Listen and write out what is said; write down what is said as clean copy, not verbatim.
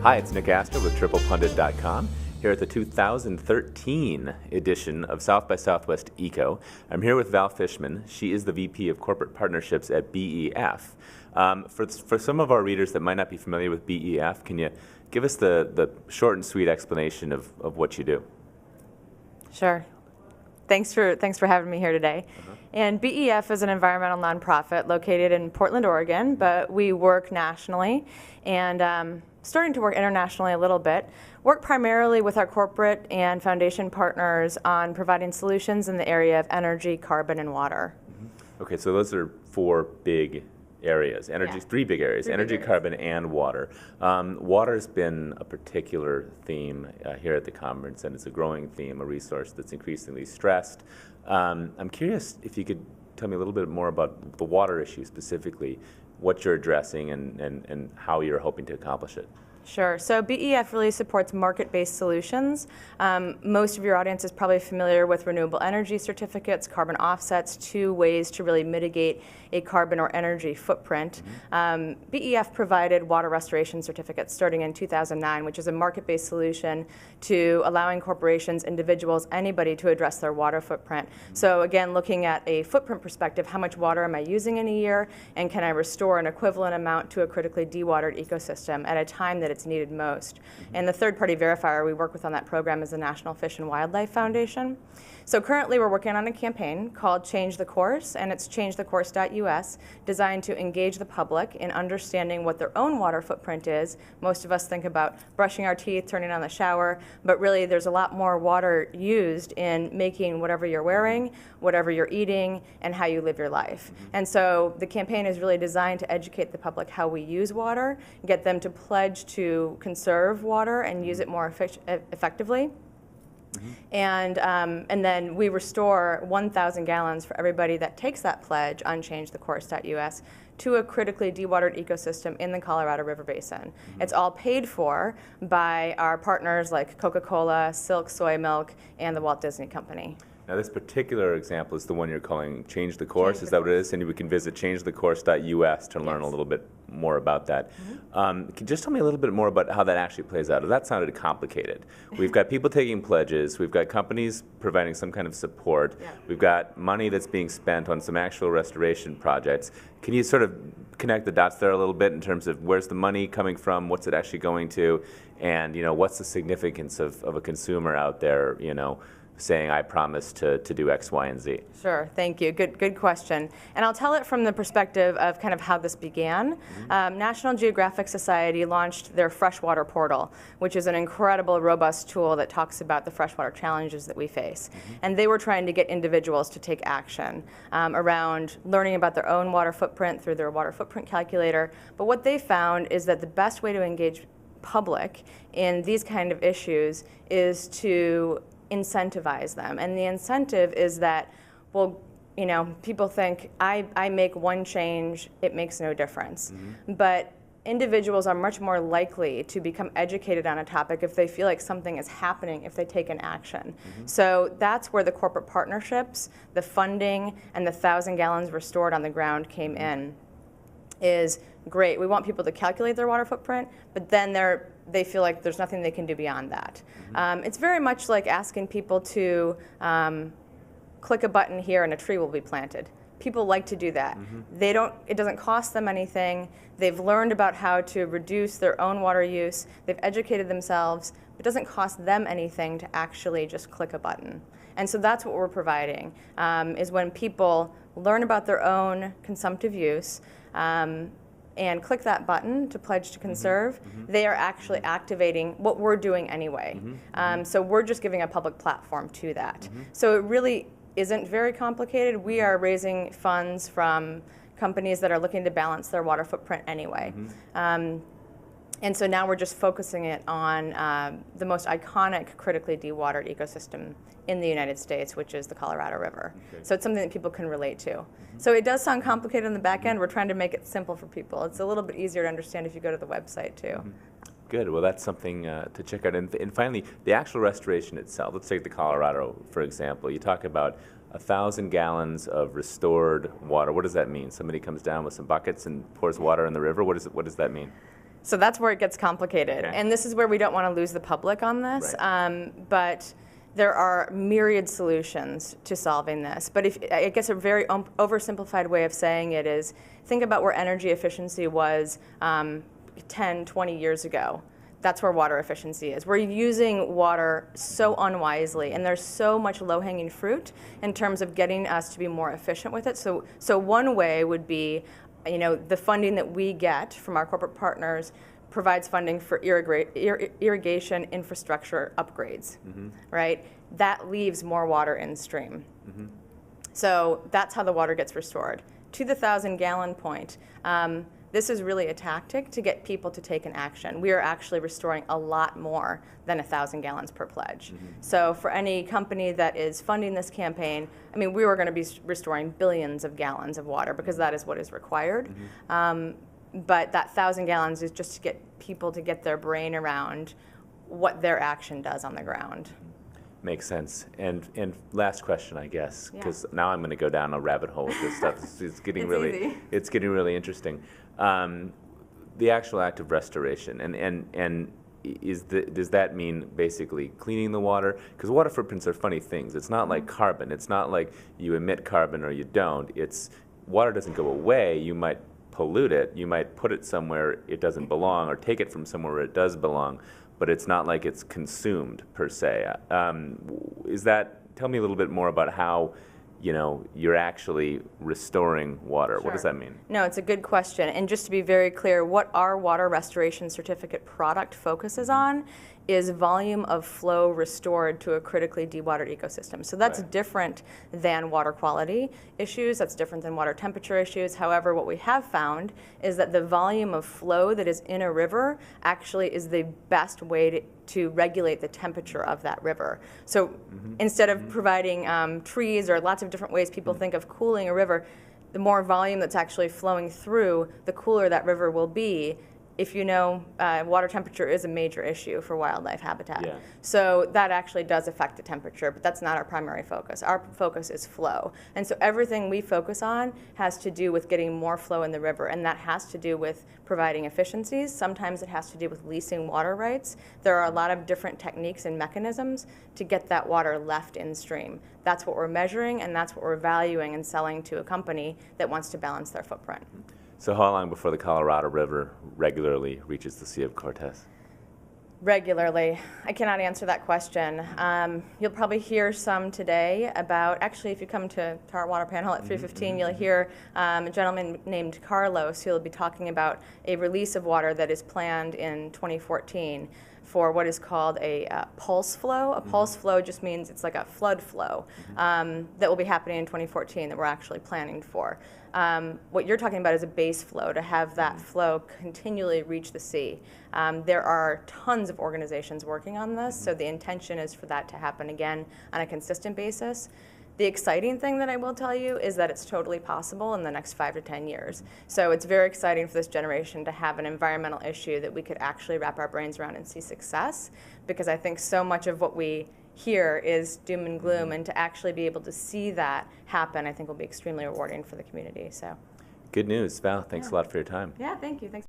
Hi, it's Nick Astor with TriplePundit.com here at the 2013 edition of South by Southwest Eco. I'm here with Val Fishman. She is the VP of Corporate Partnerships at BEF. For some of our readers that might not be familiar with BEF, can you give us the short and sweet explanation of what you do? Sure. Thanks for having me here today. And BEF is an environmental nonprofit located in Portland, Oregon, but we work nationally and starting to work internationally a little bit. Work primarily with our corporate and foundation partners on providing solutions in the area of energy, carbon, and water. Okay, so those are four big areas. Three big areas: energy, carbon, and water. Water's been a particular theme here at the conference, and it's a growing theme, a resource that's increasingly stressed. I'm curious if you could tell me a little bit more about the water issue specifically, what you're addressing and how you're hoping to accomplish it. Sure. So BEF really supports market-based solutions. Most of your audience is probably familiar with renewable energy certificates, carbon offsets, two ways to really mitigate a carbon or energy footprint. BEF provided water restoration certificates starting in 2009, which is a market-based solution to allowing corporations, individuals, anybody to address their water footprint. So again, looking at a footprint perspective, how much water am I using in a year, and can I restore an equivalent amount to a critically dewatered ecosystem at a time that it's needed most. And the third-party verifier we work with on that program is the National Fish and Wildlife Foundation. So currently we're working on a campaign called Change the Course, and it's changethecourse.us, designed to engage the public in understanding what their own water footprint is. Most of us think about brushing our teeth, turning on the shower, but really there's a lot more water used in making whatever you're wearing, whatever you're eating, and how you live your life. And so the campaign is really designed to educate the public how we use water, get them to pledge to conserve water and use it more effectively. And then we restore 1,000 gallons for everybody that takes that pledge on changethecourse.us to a critically dewatered ecosystem in the Colorado River Basin. It's all paid for by our partners like Coca-Cola, Silk Soy Milk, and the Walt Disney Company. Now, this particular example is the one you're calling Change the Course. Is that what it is? And we can visit changethecourse.us to learn a little bit more about that. Can you just tell me a little bit more about how that actually plays out? That sounded complicated. We've got people taking pledges. We've got companies providing some kind of support. We've got money that's being spent on some actual restoration projects. Can you sort of connect the dots there a little bit in terms of where's the money coming from, what's it actually going to, and what's the significance of a consumer out there, saying, I promise to do X, Y, and Z? Sure, thank you. Good question. And I'll tell it from the perspective of kind of how this began. National Geographic Society launched their freshwater portal, which is an incredible, robust tool that talks about the freshwater challenges that we face. And they were trying to get individuals to take action around learning about their own water footprint through their water footprint calculator. But what they found is that the best way to engage public in these kind of issues is to incentivize them. And the incentive is that, well, people think, I make one change, it makes no difference. But individuals are much more likely to become educated on a topic if they feel like something is happening, if they take an action. So that's where the corporate partnerships, the funding, and the 1,000 gallons restored on the ground came in. Is great. We want people to calculate their water footprint, but then they feel like there's nothing they can do beyond that. It's very much like asking people to click a button here and a tree will be planted. People like to do that. It doesn't cost them anything. They've learned about how to reduce their own water use. They've educated themselves. It doesn't cost them anything to actually just click a button. And so that's what we're providing, is when people learn about their own consumptive use, and click that button to pledge to conserve, they are actually activating what we're doing anyway. So we're just giving a public platform to that. So it really isn't very complicated. We are raising funds from companies that are looking to balance their water footprint anyway. And so now we're just focusing it on the most iconic critically dewatered ecosystem in the United States, which is the Colorado River. So it's something that people can relate to. So it does sound complicated on the back end. We're trying to make it simple for people. It's a little bit easier to understand if you go to the website too. Good. Well, that's something to check out. And finally, the actual restoration itself. Let's take the Colorado, for example. You talk about 1,000 gallons of restored water. What does that mean? Somebody comes down with some buckets and pours water in the river? What does that mean? So that's where it gets complicated. Okay. And this is where we don't want to lose the public on this. Right. But there are myriad solutions to solving this. But I guess a very oversimplified way of saying it is, think about where energy efficiency was 10, 20 years ago. That's where water efficiency is. We're using water so unwisely, and there's so much low-hanging fruit in terms of getting us to be more efficient with it. So one way would be, the funding that we get from our corporate partners provides funding for irrigation infrastructure upgrades, right? That leaves more water in stream. So that's how the water gets restored. To the 1,000-gallon point, this is really a tactic to get people to take an action. We are actually restoring a lot more than 1,000 gallons per pledge. So for any company that is funding this campaign, I mean, we were going to be restoring billions of gallons of water because that is what is required. But that 1,000 gallons is just to get people to get their brain around what their action does on the ground. Makes sense. And last question, I guess, because now I'm going to go down a rabbit hole with this stuff. It's getting it's getting really interesting. The actual act of restoration, and does that mean basically cleaning the water? Because water footprints are funny things. It's not like carbon. It's not like you emit carbon or you don't. It's water doesn't go away. You might pollute it. You might put it somewhere it doesn't belong, or take it from somewhere where it does belong. But it's not like it's consumed per se. Tell me a little bit more about how, you're actually restoring water. Sure. What does that mean? No, it's a good question. And just to be very clear, what our water restoration certificate product focuses on is volume of flow restored to a critically dewatered ecosystem. So that's different than water quality issues, that's different than water temperature issues. However, what we have found is that the volume of flow that is in a river actually is the best way to regulate the temperature of that river. So instead of providing trees or lots of different ways people think of cooling a river, the more volume that's actually flowing through, the cooler that river will be. If water temperature is a major issue for wildlife habitat. Yeah. So that actually does affect the temperature, but that's not our primary focus. Our focus is flow. And so everything we focus on has to do with getting more flow in the river, and that has to do with providing efficiencies. Sometimes it has to do with leasing water rights. There are a lot of different techniques and mechanisms to get that water left in stream. That's what we're measuring, and that's what we're valuing and selling to a company that wants to balance their footprint. So how long before the Colorado River regularly reaches the Sea of Cortez? Regularly. I cannot answer that question. You'll probably hear some today about, actually if you come to our water panel at 3:15, you'll hear a gentleman named Carlos who will be talking about a release of water that is planned in 2014 for what is called a pulse flow. A pulse flow just means it's like a flood flow that will be happening in 2014 that we're actually planning for. What you're talking about is a base flow, to have that flow continually reach the sea. There are tons of organizations working on this, so the intention is for that to happen again on a consistent basis. The exciting thing that I will tell you is that it's totally possible in the next 5 to 10 years. So it's very exciting for this generation to have an environmental issue that we could actually wrap our brains around and see success, because I think so much of what we hear is doom and gloom, and to actually be able to see that happen, I think will be extremely rewarding for the community. So, good news, Val. Thanks a lot for your time. Yeah, thank you. Thanks.